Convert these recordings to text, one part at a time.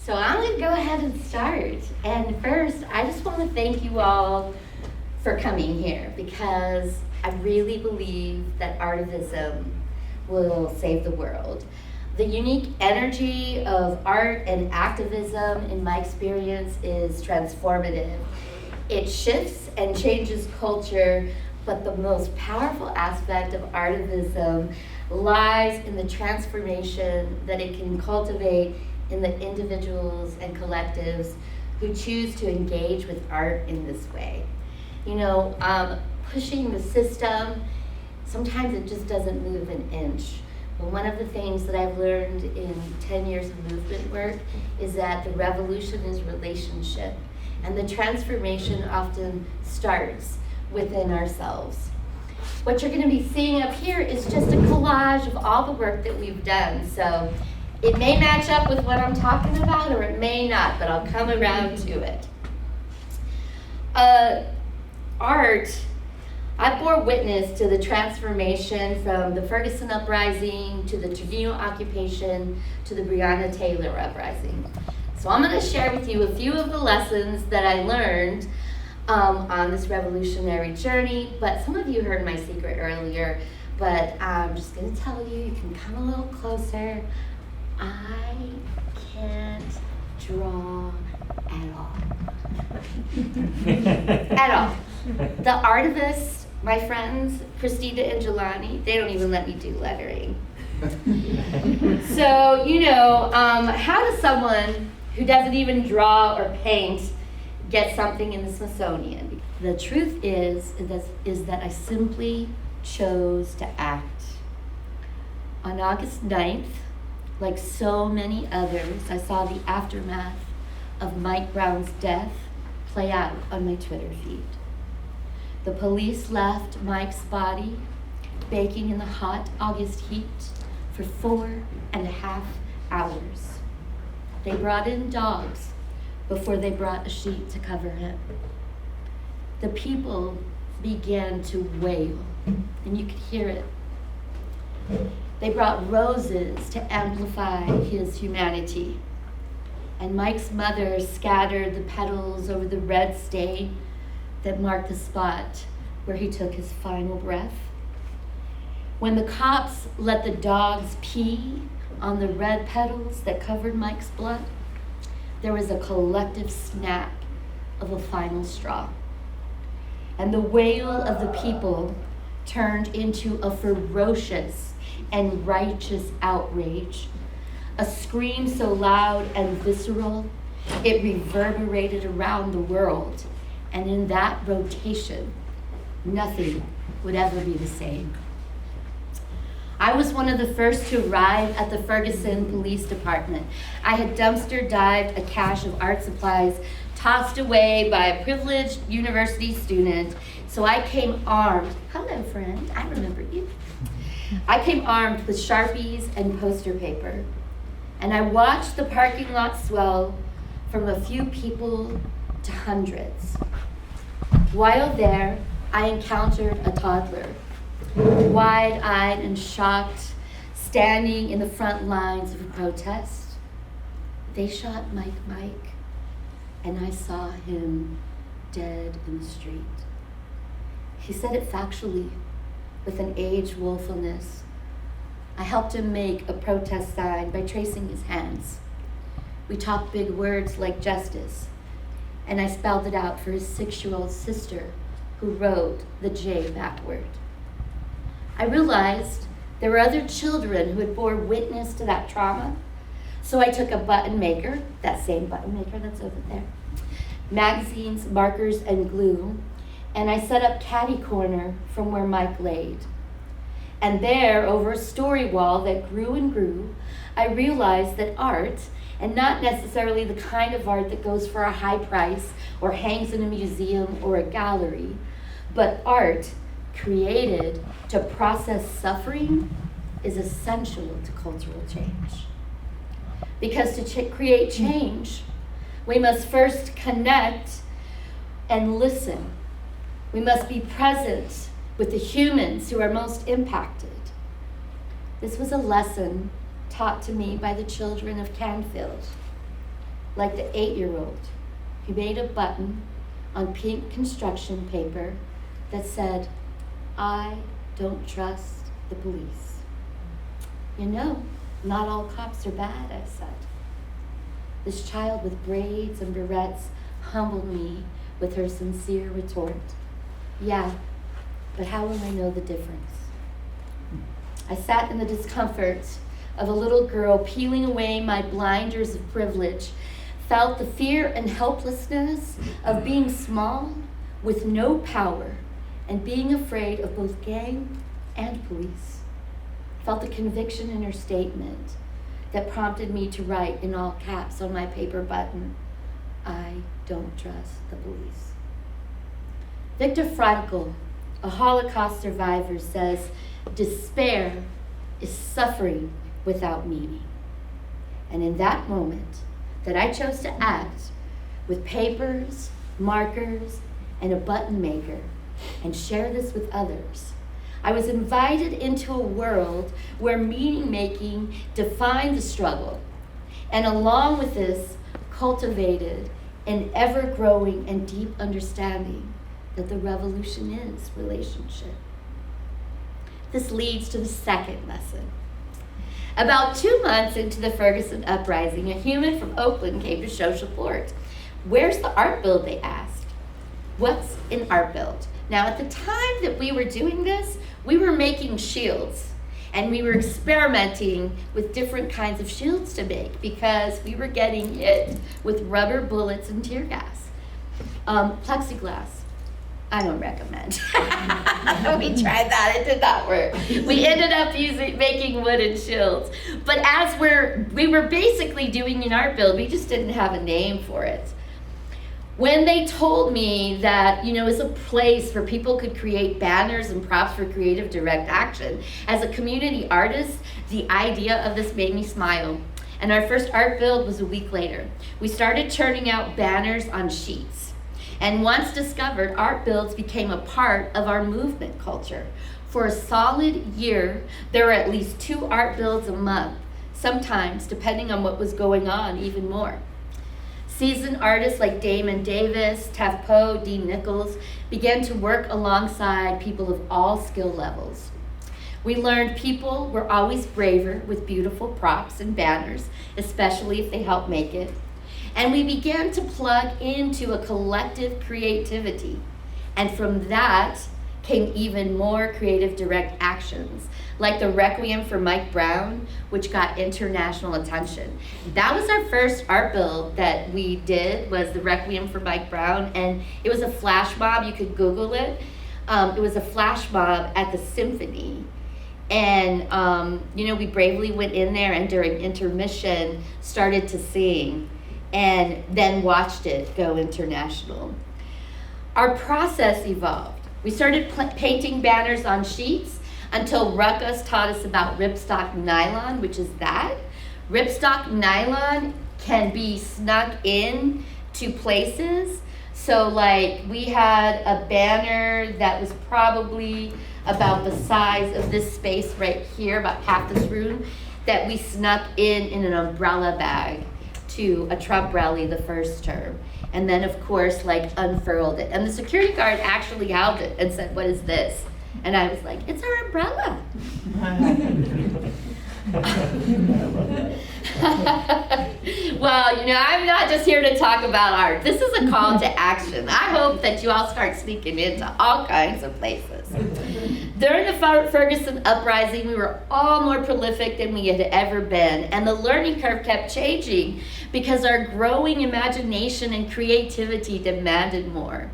So I'm going to go ahead and start. And first, I just want to thank you all for coming here, because I really believe that artivism will save the world. The unique energy of art and activism, in my experience, is transformative. It shifts and changes culture, but the most powerful aspect of artivism lies in the transformation that it can cultivate in the individuals and collectives who choose to engage with art in this way. You know, pushing the system, sometimes it just doesn't move an inch. But one of the things that I've learned in 10 years of movement work is that the revolution is relationship, and the transformation often starts within ourselves. What you're going to be seeing up here is just a collage of all the work that we've done. So it may match up with what I'm talking about, or it may not, but I'll come around to it. Art, I bore witness to the transformation from the Ferguson Uprising to the Trevino occupation to the Breonna Taylor Uprising. So I'm going to share with you a few of the lessons that I learned on this revolutionary journey, but some of you heard my secret earlier, but I'm just going to tell you, you can come a little closer. I can't draw at all. At all. The Artivists, my friends, Christina and Jelani, they don't even let me do lettering. So, you know, how does someone who doesn't even draw or paint get something in the Smithsonian? The truth is that I simply chose to act. On August 9th, like so many others, I saw the aftermath of Mike Brown's death play out on my Twitter feed. The police left Mike's body baking in the hot August heat for 4.5 hours. They brought in dogs before they brought a sheet to cover him. The people began to wail, and you could hear it. They brought roses to amplify his humanity. And Mike's mother scattered the petals over the red stain that marked the spot where he took his final breath. When the cops let the dogs pee on the red petals that covered Mike's blood, there was a collective snap of a final straw. And the wail of the people turned into a ferocious and righteous outrage, a scream so loud and visceral, it reverberated around the world. And in that rotation, nothing would ever be the same. I was one of the first to arrive at the Ferguson Police Department. I had dumpster dived a cache of art supplies tossed away by a privileged university student. So I came armed. Hello, friend, I remember you. I came armed with Sharpies and poster paper. And I watched the parking lot swell from a few people to hundreds. While there, I encountered a toddler, wide-eyed and shocked, standing in the front lines of a protest. They shot Mike, and I saw him dead in the street. He said it factually, with an aged woefulness. I helped him make a protest sign by tracing his hands. We talked big words like justice, and I spelled it out for his 6-year-old sister, who wrote the J backward. I realized there were other children who had bore witness to that trauma, so I took a button maker, that same button maker that's over there, magazines, markers, and glue, and I set up catty corner from where Mike laid. And there, over a story wall that grew and grew, I realized that art, and not necessarily the kind of art that goes for a high price or hangs in a museum or a gallery, but art created to process suffering is essential to cultural change. Because to create change, we must first connect and listen. We must be present with the humans who are most impacted. This was a lesson taught to me by the children of Canfield. like the 8-year-old who made a button on pink construction paper that said, "I don't trust the police." You know, not all cops are bad, I said. This child with braids and barrettes humbled me with her sincere retort. Yeah, but how will I know the difference? I sat in the discomfort of a little girl peeling away my blinders of privilege, felt the fear and helplessness of being small with no power and being afraid of both gang and police. Felt the conviction in her statement that prompted me to write in all caps on my paper button, "I don't trust the police." Viktor Frankl, a Holocaust survivor, says, "Despair is suffering without meaning." And in that moment that I chose to act with papers, markers, and a button maker and share this with others, I was invited into a world where meaning making defined the struggle, and along with this, cultivated an ever-growing and deep understanding that the revolution is relationship. This leads to the second lesson. About 2 months into the Ferguson Uprising, a human from Oakland came to show support. "Where's the art build?" they asked. What's an art build? Now, at the time that we were doing this, we were making shields, and we were experimenting with different kinds of shields to make because we were getting hit with rubber bullets and tear gas. Plexiglass, I don't recommend. We tried that, it did not work. We ended up making wooden shields. But as we were basically doing an art build, we just didn't have a name for it. When they told me that, it was a place where people could create banners and props for creative direct action, as a community artist, the idea of this made me smile. And our first art build was a week later. We started churning out banners on sheets. And once discovered, art builds became a part of our movement culture. For a solid year, there were at least 2 art builds a month, sometimes, depending on what was going on, even more. Seasoned artists like Damon Davis, Taff Poe, Dean Nichols began to work alongside people of all skill levels. We learned people were always braver with beautiful props and banners, especially if they helped make it. And we began to plug into a collective creativity. And from that came even more creative direct actions, like the Requiem for Mike Brown, which got international attention. That was our first art build that we did, was the Requiem for Mike Brown, and it was a flash mob. You could Google it. It was a flash mob at the symphony. And, we bravely went in there and during intermission started to sing and then watched it go international. Our process evolved. We started painting banners on sheets until Ruckus taught us about ripstop nylon, which is that. Ripstop nylon can be snuck in to places. So we had a banner that was probably about the size of this space right here, about half this room, that we snuck in an umbrella bag to a Trump rally the first term. And then, of course, unfurled it. And the security guard actually held it and said, "What is this?" And I was like, "It's our umbrella." Well, I'm not just here to talk about art. This is a call to action. I hope that you all start sneaking into all kinds of places. During the Ferguson Uprising, we were all more prolific than we had ever been, and the learning curve kept changing because our growing imagination and creativity demanded more.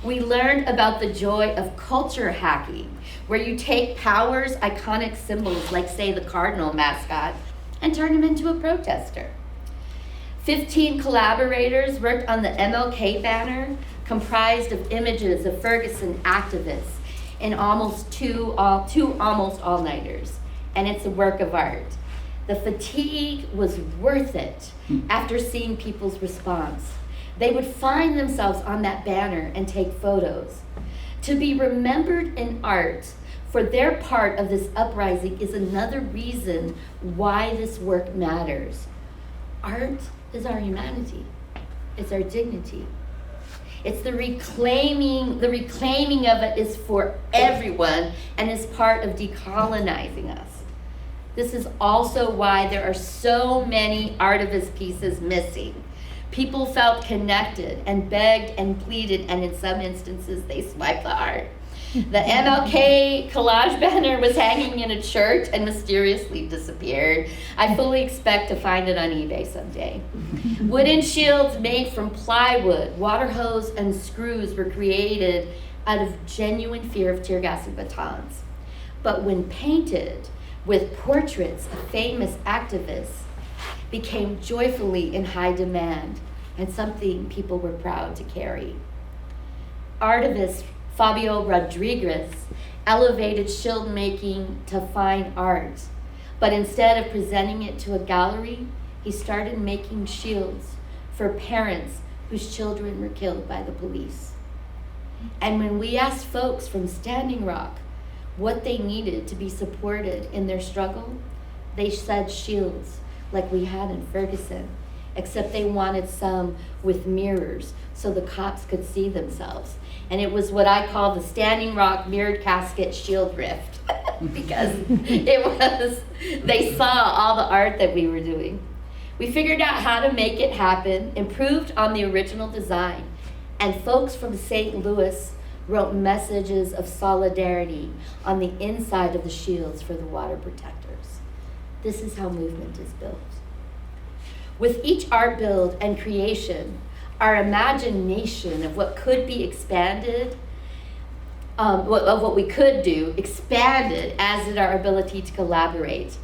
We learned about the joy of culture hacking, where you take power's iconic symbols, like, say, the Cardinal mascot, and turn them into a protester. 15 collaborators worked on the MLK banner, comprised of images of Ferguson activists in two almost all-nighters, and it's a work of art. The fatigue was worth it after seeing people's response. They would find themselves on that banner and take photos. To be remembered in art for their part of this uprising is another reason why this work matters. Art is our humanity. It's our dignity. It's the reclaiming of it is for everyone and is part of decolonizing us. This is also why there are so many Artivist pieces missing. People felt connected and begged and pleaded, and in some instances they swiped the art. The MLK collage banner was hanging in a church and mysteriously disappeared. I fully expect to find it on eBay someday. Wooden shields made from plywood, water hose, and screws were created out of genuine fear of tear gas and batons. But when painted with portraits of famous activists, became joyfully in high demand and something people were proud to carry. Artivist Fabio Rodriguez elevated shield making to fine art, but instead of presenting it to a gallery, he started making shields for parents whose children were killed by the police. And when we asked folks from Standing Rock what they needed to be supported in their struggle, they said shields like we had in Ferguson, except they wanted some with mirrors so the cops could see themselves. And it was what I call the Standing Rock mirrored casket shield rift because they saw all the art that we were doing. We figured out how to make it happen, improved on the original design, and folks from St. Louis wrote messages of solidarity on the inside of the shields for the water protectors. This is how movement is built. With each art build and creation, our imagination of what could be expanded, of what we could do, expanded, as did our ability to collaborate.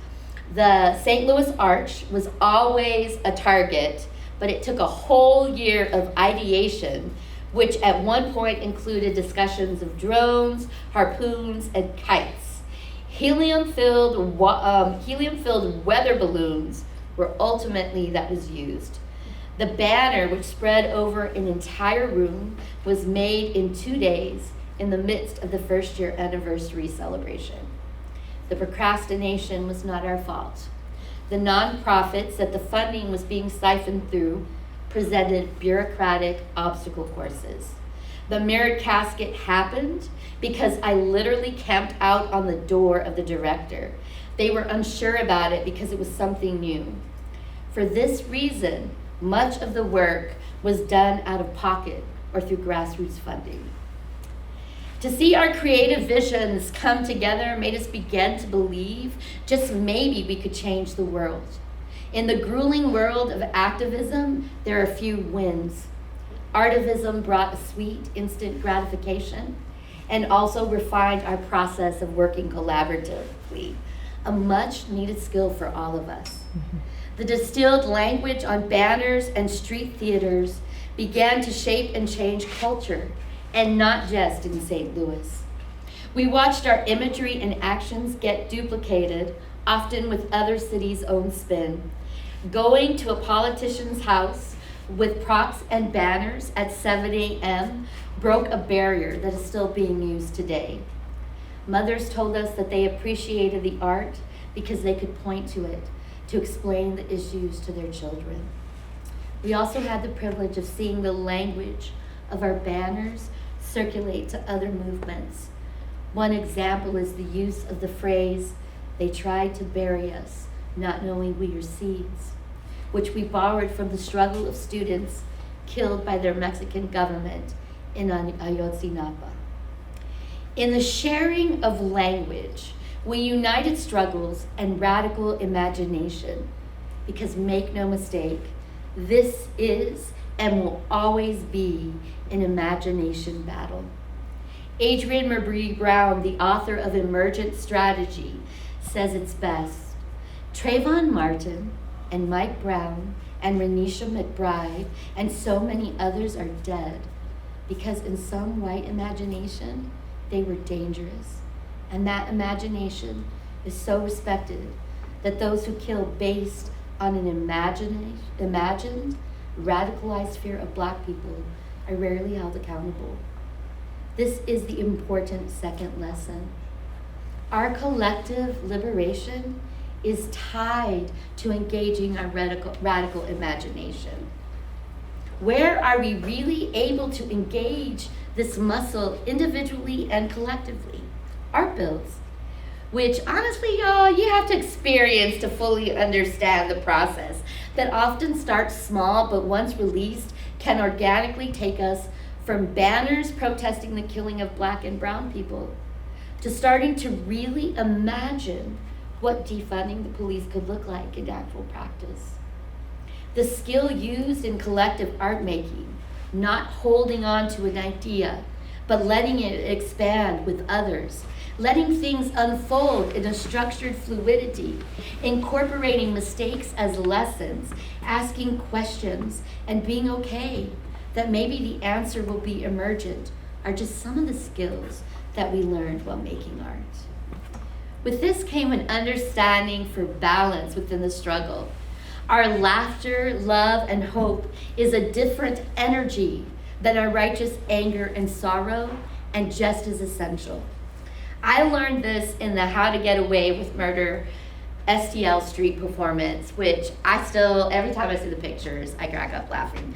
The St. Louis Arch was always a target, but it took a whole year of ideation, which at one point included discussions of drones, harpoons, and kites. Helium-filled weather balloons were ultimately that was used. The banner, which spread over an entire room, was made in 2 days in the midst of the first-year anniversary celebration. The procrastination was not our fault. The nonprofits that the funding was being siphoned through presented bureaucratic obstacle courses. The mirrored casket happened because I literally camped out on the door of the director. They were unsure about it because it was something new. For this reason, much of the work was done out of pocket or through grassroots funding. To see our creative visions come together made us begin to believe just maybe we could change the world. In the grueling world of activism, there are few wins. Artivism brought a sweet, instant gratification and also refined our process of working collaboratively, a much needed skill for all of us. The distilled language on banners and street theaters began to shape and change culture, and not just in St. Louis. We watched our imagery and actions get duplicated, often with other cities' own spin. Going to a politician's house with props and banners at 7 a.m. broke a barrier that is still being used today. Mothers told us that they appreciated the art because they could point to it to explain the issues to their children. We also had the privilege of seeing the language of our banners circulate to other movements. One example is the use of the phrase, "They tried to bury us, not knowing we are seeds," which we borrowed from the struggle of students killed by their Mexican government in Ayotzinapa. In the sharing of language, we united struggles and radical imagination, because make no mistake, this is and will always be an imagination battle. Adrienne Marbree Brown, the author of Emergent Strategy, says it's best. Trayvon Martin and Mike Brown and Renisha McBride and so many others are dead because in some white imagination, they were dangerous. And that imagination is so respected that those who kill based on an imagined, radicalized fear of Black people are rarely held accountable. This is the important second lesson. Our collective liberation is tied to engaging our radical imagination. Where are we really able to engage this muscle individually and collectively? Art builds, which honestly, y'all, you have to experience to fully understand the process that often starts small, but once released, can organically take us from banners protesting the killing of Black and brown people to starting to really imagine what defunding the police could look like in actual practice. The skill used in collective art making, not holding on to an idea, but letting it expand with others, letting things unfold in a structured fluidity, incorporating mistakes as lessons, asking questions, and being okay that maybe the answer will be emergent, are just some of the skills that we learned while making art. With this came an understanding for balance within the struggle. Our laughter, love, and hope is a different energy than our righteous anger and sorrow, and just as essential. I learned this in the How to Get Away with Murder STL street performance, which I still, every time I see the pictures, I crack up laughing.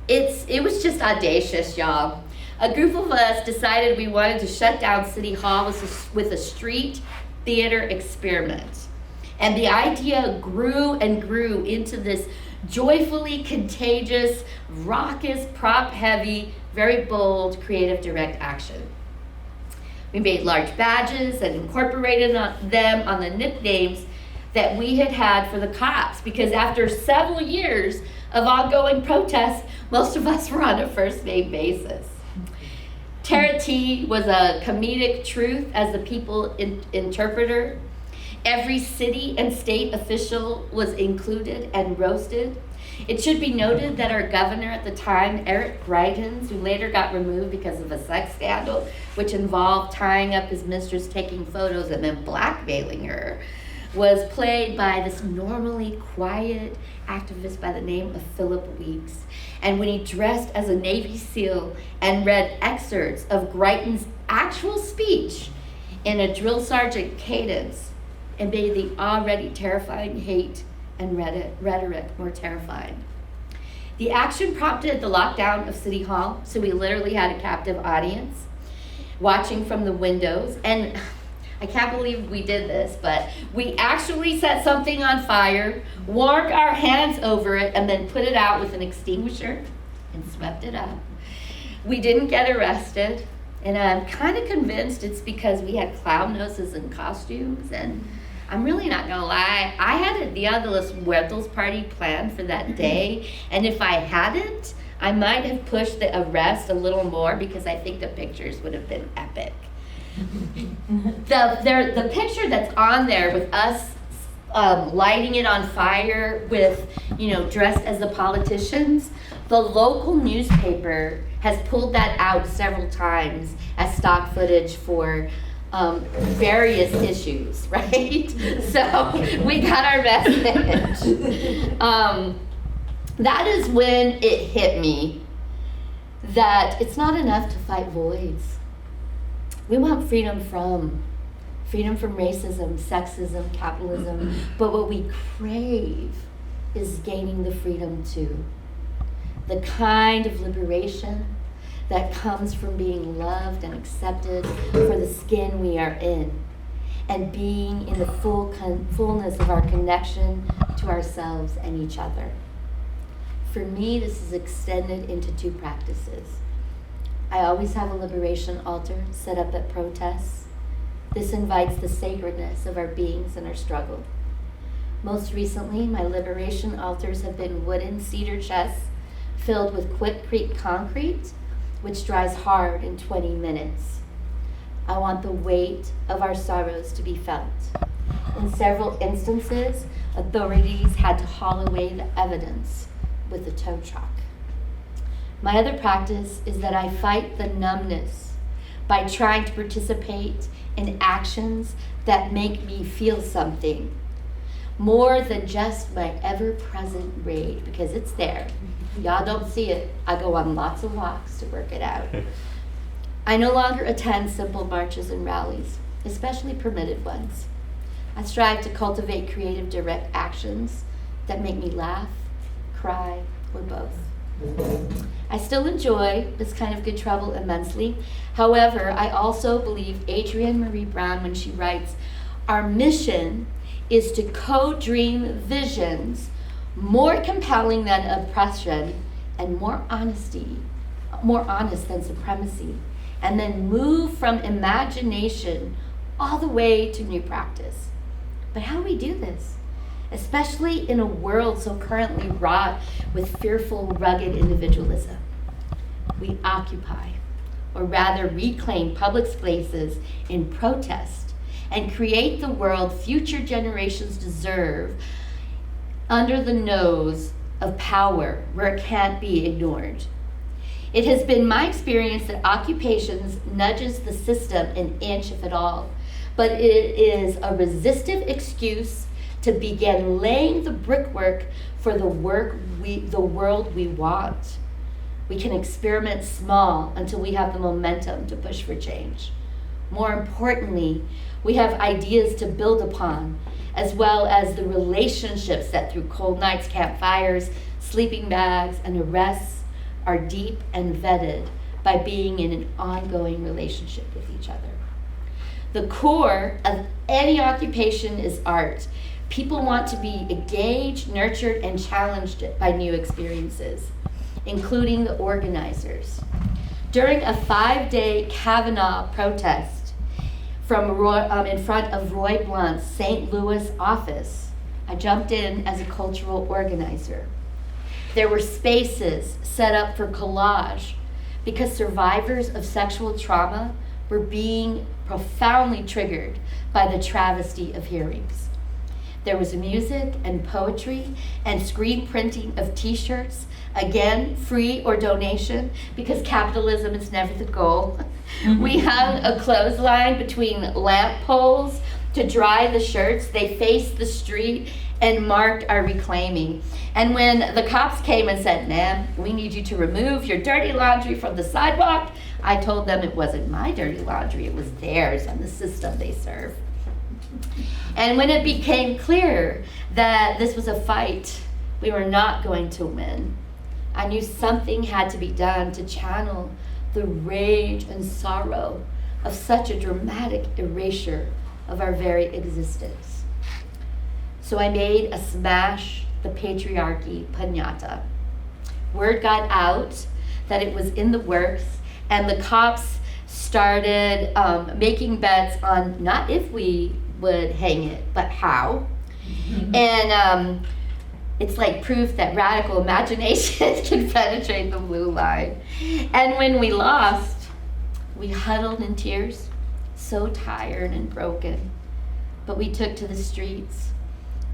It was just audacious, y'all. A group of us decided we wanted to shut down City Hall with a street theater experiment. And the idea grew and grew into this joyfully contagious, raucous, prop-heavy, very bold, creative direct action. We made large badges and incorporated them on the nicknames that we had for the cops, because after several years of ongoing protests, most of us were on a first name basis. Tara T was a comedic truth as the people interpreter. Every city and state official was included and roasted. It should be noted that our governor at the time, Eric Greitens, who later got removed because of a sex scandal, which involved tying up his mistress, taking photos, and then blackmailing her, was played by this normally quiet activist by the name of Philip Weeks. And when he dressed as a Navy SEAL and read excerpts of Greitens' actual speech in a drill sergeant cadence, and made the already terrifying hate and rhetoric more terrifying. The action prompted the lockdown of City Hall, so we literally had a captive audience watching from the windows. And I can't believe we did this, but we actually set something on fire, warmed our hands over it, and then put it out with an extinguisher and swept it up. We didn't get arrested, and I'm kind of convinced it's because we had clown noses and costumes, and I'm really not gonna lie, I had a Dia de los Muertos party planned for that day, and if I hadn't, I might have pushed the arrest a little more because I think the pictures would have been epic. The picture that's on there with us lighting it on fire with, dressed as the politicians, the local newspaper has pulled that out several times as stock footage for various issues, right? So we got our message. That is when it hit me that it's not enough to fight voids. We want freedom from racism, sexism, capitalism, but what we crave is gaining the freedom to. The kind of liberation that comes from being loved and accepted for the skin we are in, and being in the fullness of our connection to ourselves and each other. For me, this is extended into two practices. I always have a liberation altar set up at protests. This invites the sacredness of our beings and our struggle. Most recently, my liberation altars have been wooden cedar chests filled with quick-crete concrete, which dries hard in 20 minutes. I want the weight of our sorrows to be felt. In several instances, authorities had to haul away the evidence with a tow truck. My other practice is that I fight the numbness by trying to participate in actions that make me feel something, more than just my ever-present rage, because it's there. Y'all don't see it. I go on lots of walks to work it out. I no longer attend simple marches and rallies, especially permitted ones. I strive to cultivate creative, direct actions that make me laugh, cry, or both. I still enjoy this kind of good trouble immensely. However, I also believe Adrienne Marie Brown when she writes, "Our mission is to co-dream visions more compelling than oppression and more honest than supremacy, and then move from imagination all the way to new practice." But how do we do this? Especially in a world so currently wrought with fearful, rugged individualism. We occupy, or rather reclaim public spaces in protest and create the world future generations deserve under the nose of power where it can't be ignored. It has been my experience that occupations nudges the system an inch if at all, but it is a resistive excuse to begin laying the brickwork for the world we want. We can experiment small until we have the momentum to push for change. More importantly, we have ideas to build upon, as well as the relationships that through cold nights, campfires, sleeping bags, and arrests are deep and vetted by being in an ongoing relationship with each other. The core of any occupation is art. People want to be engaged, nurtured, and challenged by new experiences, including the organizers. During a 5-day Kavanaugh protest in front of Roy Blunt's St. Louis office, I jumped in as a cultural organizer. There were spaces set up for collage because survivors of sexual trauma were being profoundly triggered by the travesty of hearings. There was music and poetry and screen printing of t-shirts, again, free or donation, because capitalism is never the goal. We hung a clothesline between lamp poles to dry the shirts. They faced the street and marked our reclaiming. And when the cops came and said, "Ma'am, we need you to remove your dirty laundry from the sidewalk," I told them it wasn't my dirty laundry, it was theirs and the system they serve. And when it became clear that this was a fight we were not going to win, I knew something had to be done to channel the rage and sorrow of such a dramatic erasure of our very existence. So I made a Smash the Patriarchy piñata. Word got out that it was in the works, and the cops started making bets on not if we would hang it, but how. And it's like proof that radical imagination can penetrate the blue line. And when we lost, we huddled in tears, so tired and broken, but we took to the streets.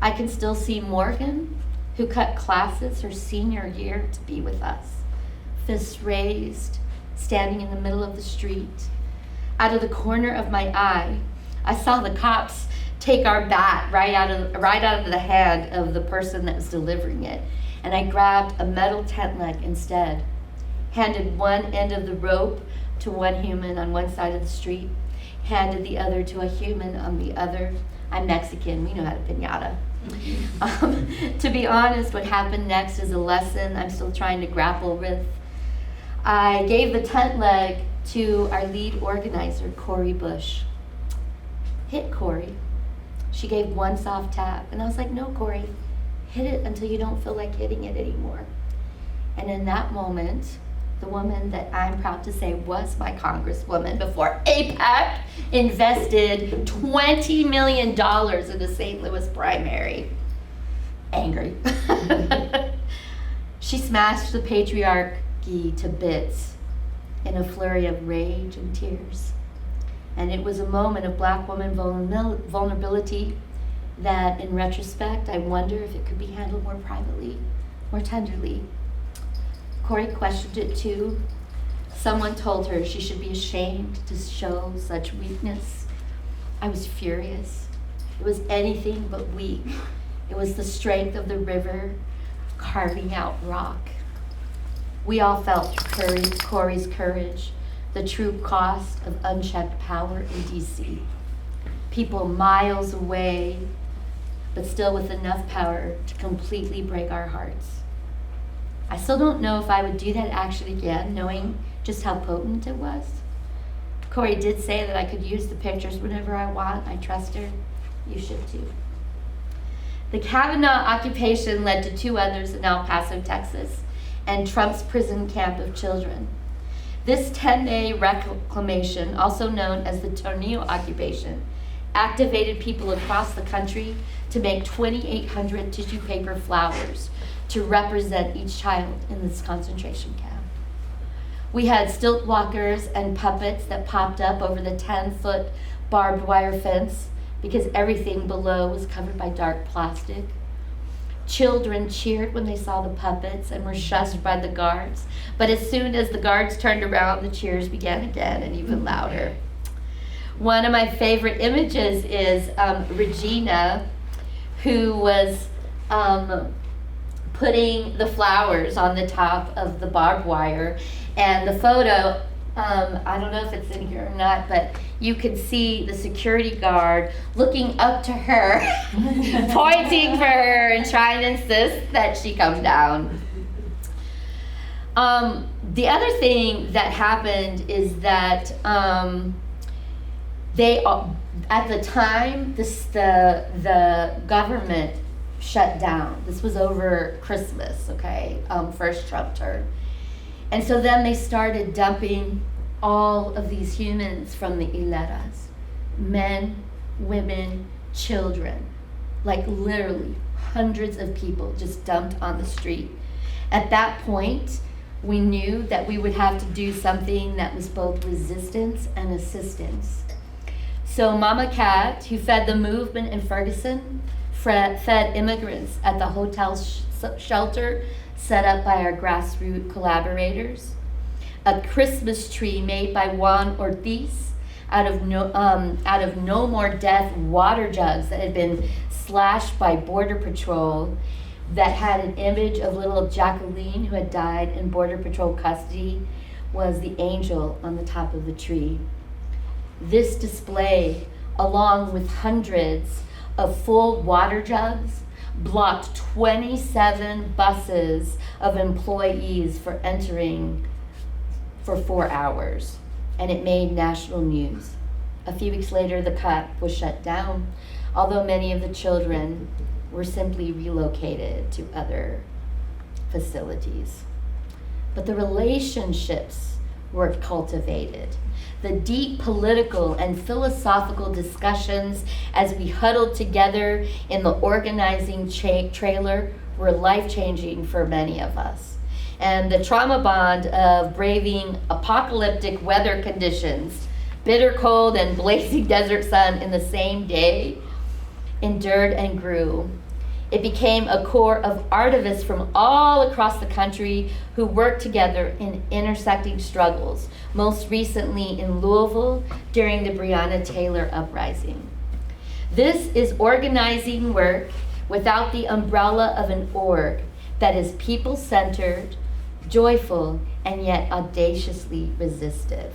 I can still see Morgan, who cut classes her senior year to be with us, fists raised, standing in the middle of the street. Out of the corner of my eye, I saw the cops take our bat right out of the hand of the person that was delivering it, and I grabbed a metal tent leg instead, handed one end of the rope to one human on one side of the street, handed the other to a human on the other. I'm Mexican, we know how to piñata. To be honest, what happened next is a lesson I'm still trying to grapple with. I gave the tent leg to our lead organizer, Corey Bush. "Hit, Corey." She gave one soft tap, and I was like, "No, Corey, hit it until you don't feel like hitting it anymore." And in that moment, the woman that I'm proud to say was my congresswoman before APEC invested $20 million in the St. Louis primary. Angry. She smashed the patriarchy to bits in a flurry of rage and tears. And it was a moment of Black woman vulnerability that, in retrospect, I wonder if it could be handled more privately, more tenderly. Corey questioned it too. Someone told her she should be ashamed to show such weakness. I was furious. It was anything but weak. It was the strength of the river carving out rock. We all felt Corey's courage, the true cost of unchecked power in DC. people miles away, but still with enough power to completely break our hearts. I still don't know if I would do that action again, knowing just how potent it was. Corey did say that I could use the pictures whenever I want. I trust her. You should too. The Kavanaugh occupation led to 2 others in El Paso, Texas, and Trump's prison camp of children. This 10-day reclamation, also known as the Tornillo occupation, activated people across the country to make 2,800 tissue paper flowers to represent each child in this concentration camp. We had stilt walkers and puppets that popped up over the 10-foot barbed wire fence because everything below was covered by dark plastic. Children cheered when they saw the puppets and were shushed by the guards. But as soon as the guards turned around, the cheers began again and even louder. One of my favorite images is Regina, who was putting the flowers on the top of the barbed wire. And the photo, I don't know if it's in here or not, but you can see the security guard looking up to her, pointing for her and trying to insist that she come down. The other thing that happened is that at the time, the government shut down. This was over Christmas, okay, first Trump term. And so then they started dumping all of these humans from the hileras, men, women, children, like literally hundreds of people just dumped on the street. At that point, we knew that we would have to do something that was both resistance and assistance. So Mama Cat, who fed the movement in Ferguson, fed immigrants at the hotel shelter set up by our grassroots collaborators. A Christmas tree made by Juan Ortiz out of no more death water jugs that had been slashed by Border Patrol, that had an image of little Jacqueline, who had died in Border Patrol custody, was the angel on the top of the tree. This display, along with hundreds of full water jugs, blocked 27 buses of employees for entering for 4 hours, and it made national news. A few weeks later, the camp was shut down, although many of the children were simply relocated to other facilities. But the relationships were cultivated. The deep political and philosophical discussions as we huddled together in the organizing trailer were life-changing for many of us. And the trauma bond of braving apocalyptic weather conditions, bitter cold and blazing desert sun in the same day, endured and grew. It became a core of artivists from all across the country who worked together in intersecting struggles, most recently in Louisville during the Breonna Taylor Uprising. This is organizing work without the umbrella of an org that is people-centered, joyful, and yet audaciously resistive.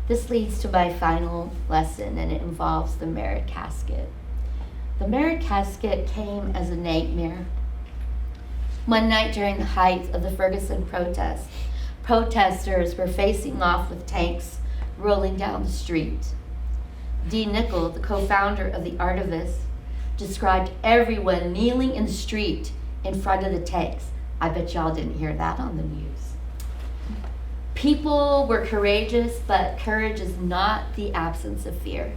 This leads to my final lesson, and it involves the merit casket. The merit casket came as a nightmare. One night during the height of the Ferguson protest, protesters were facing off with tanks rolling down the street. Dee Nickel, the co-founder of the Artivists, described everyone kneeling in the street in front of the tanks. I bet y'all didn't hear that on the news. People were courageous, but courage is not the absence of fear.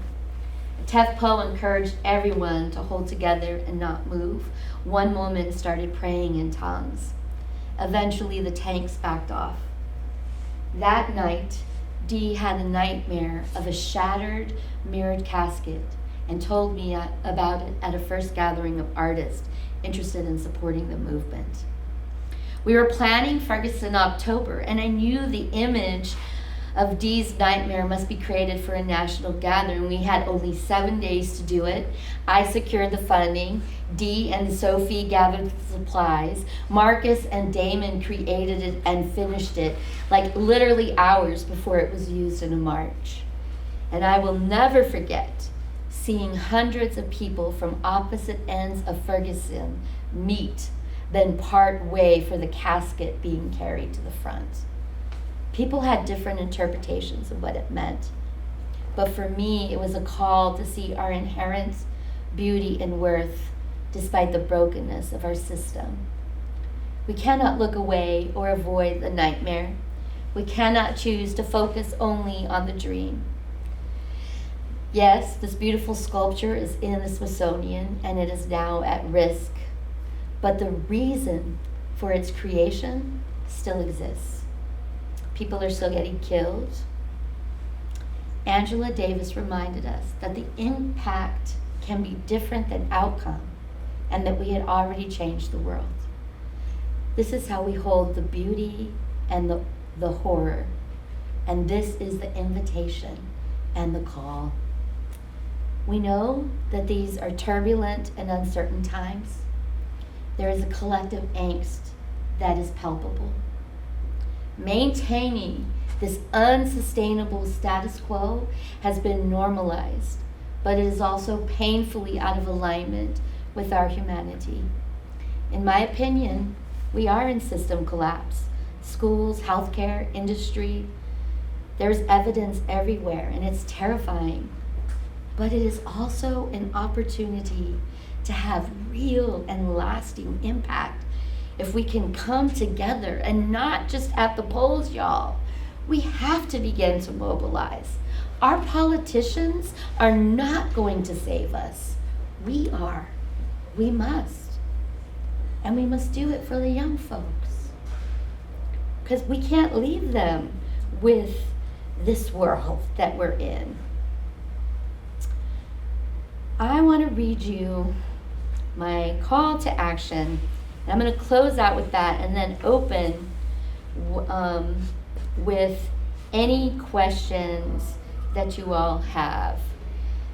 Tefpo encouraged everyone to hold together and not move. One woman started praying in tongues. Eventually, the tanks backed off. That night, Dee had a nightmare of a shattered, mirrored casket and told me about it at a first gathering of artists interested in supporting the movement. We were planning Ferguson in October, and I knew the image of Dee's nightmare must be created for a national gathering. We had only 7 days to do it. I secured the funding. Dee and Sophie gathered the supplies. Marcus and Damon created it and finished it, like literally hours before it was used in a march. And I will never forget seeing hundreds of people from opposite ends of Ferguson meet, then part way for the casket being carried to the front. People had different interpretations of what it meant, but for me, it was a call to see our inherent beauty and worth despite the brokenness of our system. We cannot look away or avoid the nightmare. We cannot choose to focus only on the dream. Yes, this beautiful sculpture is in the Smithsonian and it is now at risk, but the reason for its creation still exists. People are still getting killed. Angela Davis reminded us that the impact can be different than outcome and that we had already changed the world. This is how we hold the beauty and the horror, and this is the invitation and the call. We know that these are turbulent and uncertain times. There is a collective angst that is palpable. Maintaining this unsustainable status quo has been normalized, but it is also painfully out of alignment with our humanity. In my opinion, we are in system collapse. Schools, healthcare, industry, there's evidence everywhere, and it's terrifying. But it is also an opportunity to have real and lasting impact if we can come together, and not just at the polls, y'all. We have to begin to mobilize. Our politicians are not going to save us. We are. We must. And we must do it for the young folks, because we can't leave them with this world that we're in. I want to read you my call to action. And I'm going to close out with that and then open with any questions that you all have.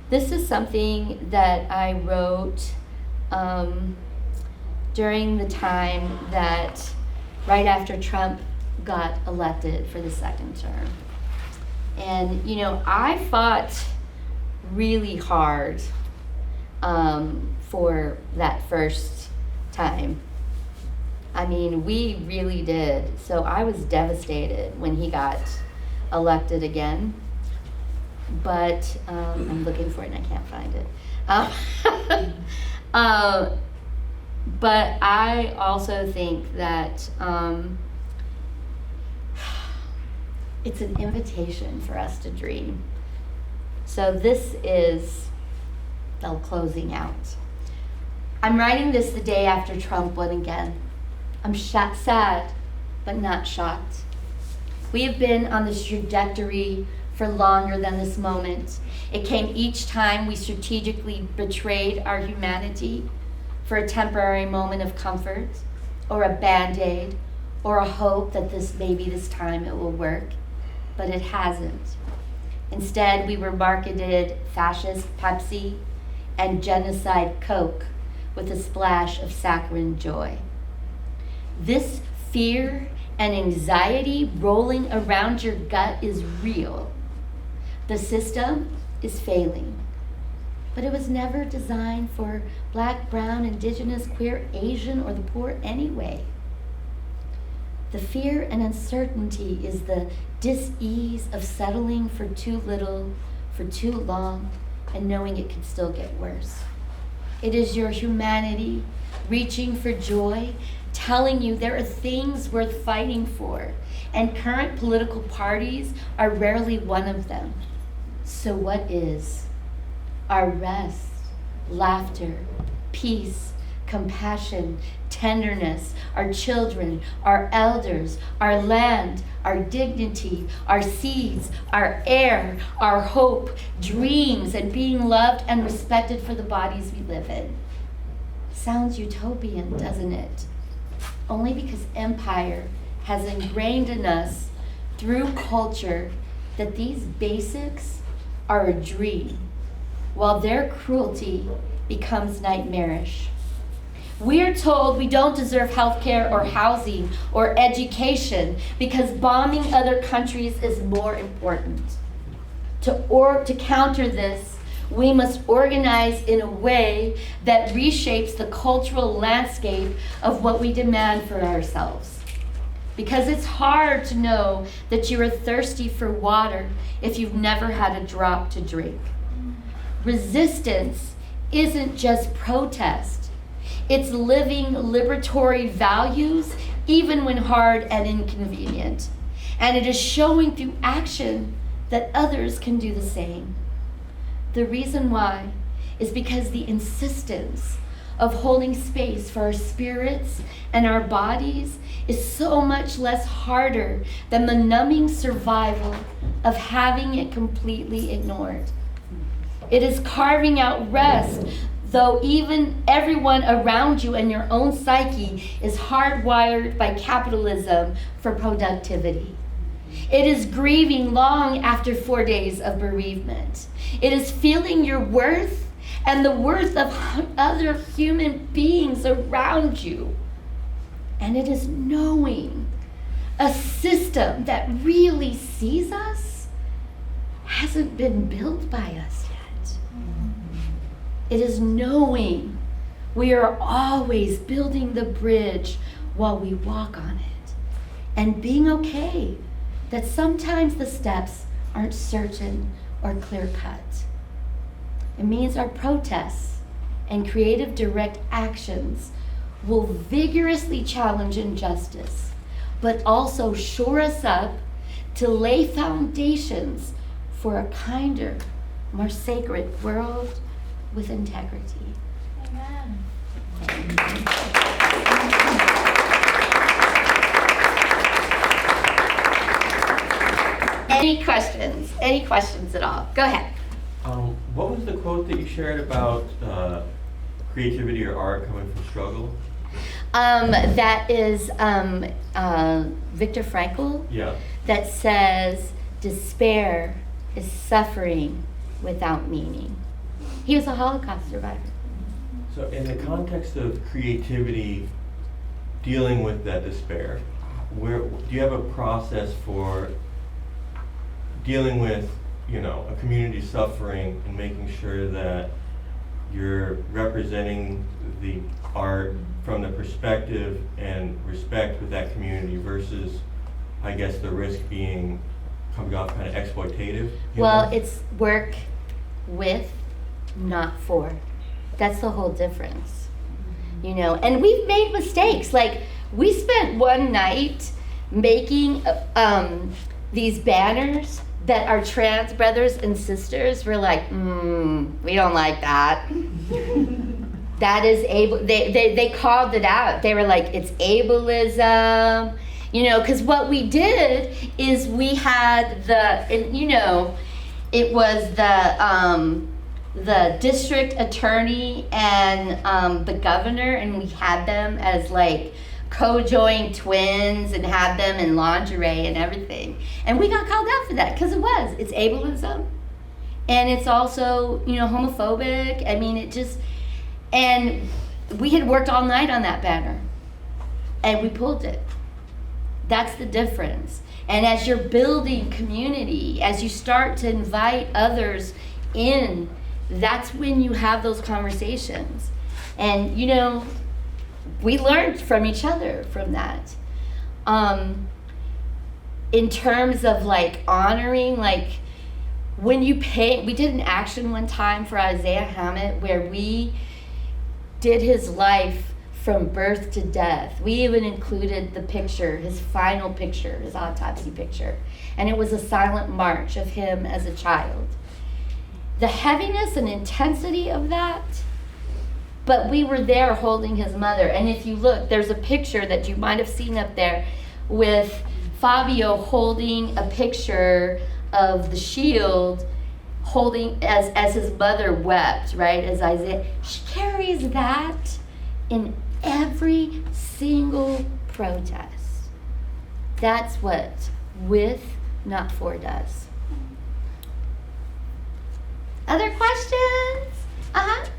This is something that I wrote during the time that right after Trump got elected for the second term. And, you know, I fought really hard for that first time. I mean, we really did. So I was devastated when he got elected again. But I'm looking for it and I can't find it. But I also think that it's an invitation for us to dream. So this is the closing out. I'm writing this the day after Trump won again. I'm sad, but not shocked. We have been on this trajectory for longer than this moment. It came each time we strategically betrayed our humanity for a temporary moment of comfort, or a Band-Aid, or a hope that maybe this time it will work, but it hasn't. Instead, we were marketed fascist Pepsi and genocide Coke with a splash of saccharine joy. This fear and anxiety rolling around your gut is real. The system is failing, but it was never designed for Black, brown, indigenous, queer, Asian, or the poor anyway. The fear and uncertainty is the dis-ease of settling for too little, for too long, and knowing it could still get worse. It is your humanity reaching for joy, telling you there are things worth fighting for, and current political parties are rarely one of them. So what is? Our rest, laughter, peace, compassion, tenderness, our children, our elders, our land, our dignity, our seeds, our air, our hope, dreams, and being loved and respected for the bodies we live in. Sounds utopian, doesn't it? Only because empire has ingrained in us through culture that these basics are a dream, while their cruelty becomes nightmarish. We are told we don't deserve health care or housing or education because bombing other countries is more important. To counter this, we must organize in a way that reshapes the cultural landscape of what we demand for ourselves. Because it's hard to know that you are thirsty for water if you've never had a drop to drink. Resistance isn't just protest. It's living liberatory values, even when hard and inconvenient. And it is showing through action that others can do the same. The reason why is because the insistence of holding space for our spirits and our bodies is so much less harder than the numbing survival of having it completely ignored. It is carving out rest, though even everyone around you and your own psyche is hardwired by capitalism for productivity. It is grieving long after 4 days of bereavement. It is feeling your worth and the worth of other human beings around you. And it is knowing a system that really sees us hasn't been built by us yet. It is knowing we are always building the bridge while we walk on it, and being okay that sometimes the steps aren't certain or clear-cut. It means our protests and creative direct actions will vigorously challenge injustice, but also shore us up to lay foundations for a kinder, more sacred world with integrity. Amen. Any questions? Any questions at all? Go ahead. What was the quote that you shared about creativity or art coming from struggle? That is Viktor Frankl. Yeah. That says, despair is suffering without meaning. He was a Holocaust survivor. So in the context of creativity, dealing with that despair, do you have a process for dealing with, a community suffering and making sure that you're representing the art from the perspective and respect with that community versus, I guess, the risk being coming off kind of exploitative? Well, it's work with, not for. That's the whole difference, and we've made mistakes. Like, we spent one night making these banners that our trans brothers and sisters were like, we don't like that. That is they called it out. They were like, it's ableism, because what we did is we had it was the district attorney and the governor, and we had them as like co-joined twins and had them in lingerie and everything. And we got called out for that because it's ableism. And it's also, homophobic. I mean, and we had worked all night on that banner and we pulled it. That's the difference. And as you're building community, as you start to invite others in, that's when you have those conversations. And, we learned from each other from that. In terms of like honoring, like when you paint, we did an action one time for Isaiah Hammett where we did his life from birth to death. We even included the picture, his final picture, his autopsy picture. And it was a silent march of him as a child. The heaviness and intensity of that, but we were there holding his mother. And if you look, there's a picture that you might have seen up there with Fabio holding a picture of the shield, holding as his mother wept, right? As Isaiah, she carries that in every single protest. That's what with, not for does. Other questions? Uh-huh.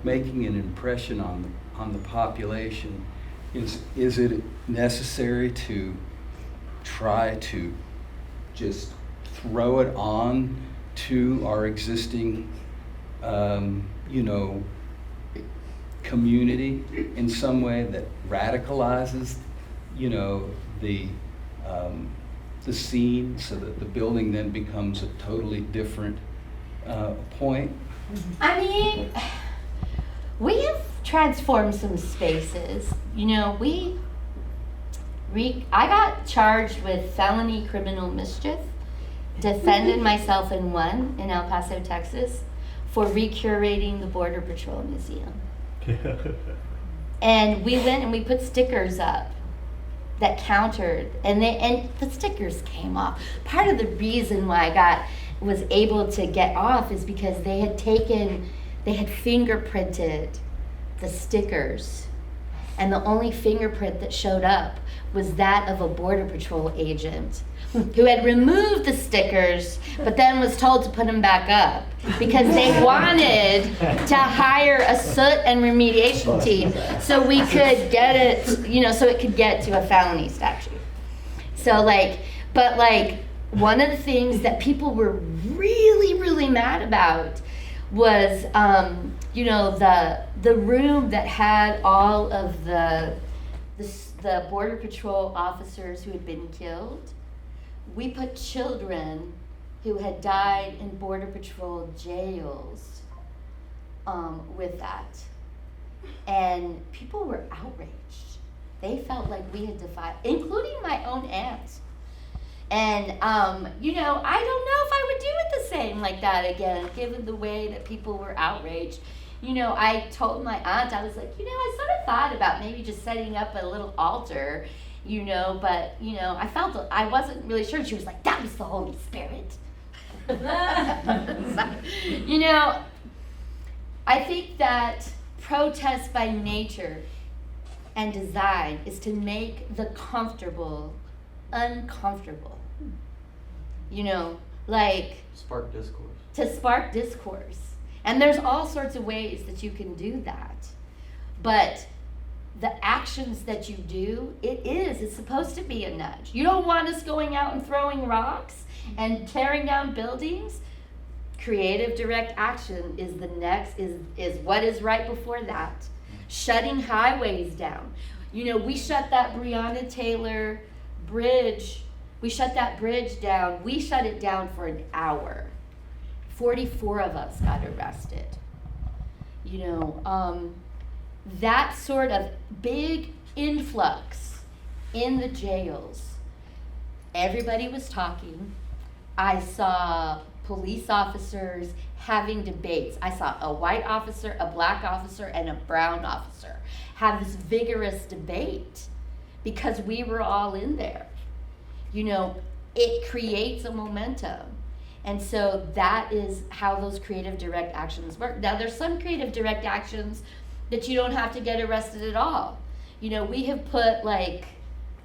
Making an impression on the population, is it necessary to try to just throw it on to our existing, you know, community in some way that radicalizes, you know, the scene, so that the building then becomes a totally different point? I mean, we have transformed some spaces. You know, I got charged with felony criminal mischief, defended myself in one in El Paso, Texas, for recurating the Border Patrol Museum. And we went and we put stickers up that countered, and the stickers came off. Part of the reason why I was able to get off is because they had fingerprinted the stickers, and the only fingerprint that showed up was that of a Border Patrol agent who had removed the stickers but then was told to put them back up because they wanted to hire a soot and remediation team so we could get it, you know, so it could get to a felony statute. So but one of the things that people were really, really mad about was, you know, the room that had all of the Border Patrol officers who had been killed. We put children who had died in Border Patrol jails with that. And people were outraged. They felt like we had defied, including my own aunt. And, you know, I don't know if I would do it the same like that again, given the way that people were outraged. You know, I told my aunt, I was like, you know, I sort of thought about maybe just setting up a little altar, you know, but, you know, I wasn't really sure. She was like, that was the Holy Spirit. You know, I think that protest by nature and design is to make the comfortable uncomfortable. You know, Spark discourse. To spark discourse. And there's all sorts of ways that you can do that. But the actions that you do, it's supposed to be a nudge. You don't want us going out and throwing rocks and tearing down buildings. Creative direct action is the next, is what is right before that. Shutting highways down. You know, we shut that Breonna Taylor bridge, we shut that bridge down. We shut it down for an hour. 44 of us got arrested. You know, that sort of big influx in the jails. Everybody was talking. I saw police officers having debates. I saw a white officer, a black officer, and a brown officer have this vigorous debate because we were all in there. You know, it creates a momentum. And so that is how those creative direct actions work. Now, there's some creative direct actions that you don't have to get arrested at all. You know, we have put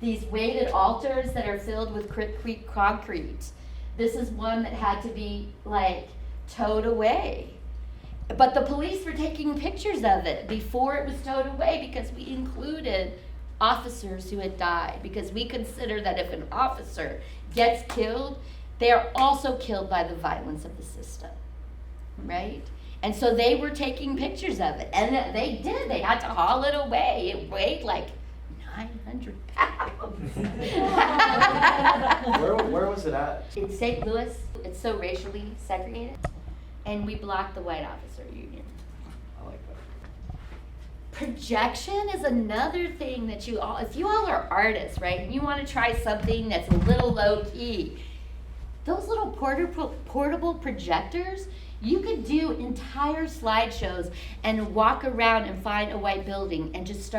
these weighted altars that are filled with concrete. This is one that had to be towed away. But the police were taking pictures of it before it was towed away because we included officers who had died, because we consider that if an officer gets killed, they are also killed by the violence of the system, right? And so they were taking pictures of it, and they did. They had to haul it away. It weighed 900 pounds. Where was it at? In St. Louis. It's so racially segregated, and we blocked the white officer union. I like that. Projection is another thing that if you all are artists, right, and you want to try something that's a little low key, those little portable projectors, you could do entire slideshows and walk around and find a white building and just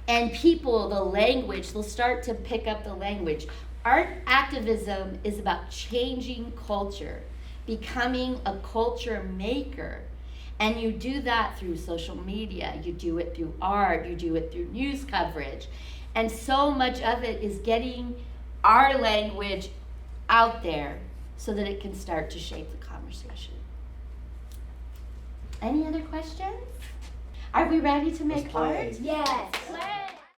and people, the language, they'll start to pick up the language. Art activism is about changing culture, becoming a culture maker. And you do that through social media, you do it through art, you do it through news coverage. And so much of it is getting our language out there so that it can start to shape the conversation. Any other questions? Are we ready to make art? Let's play. Yes. Play.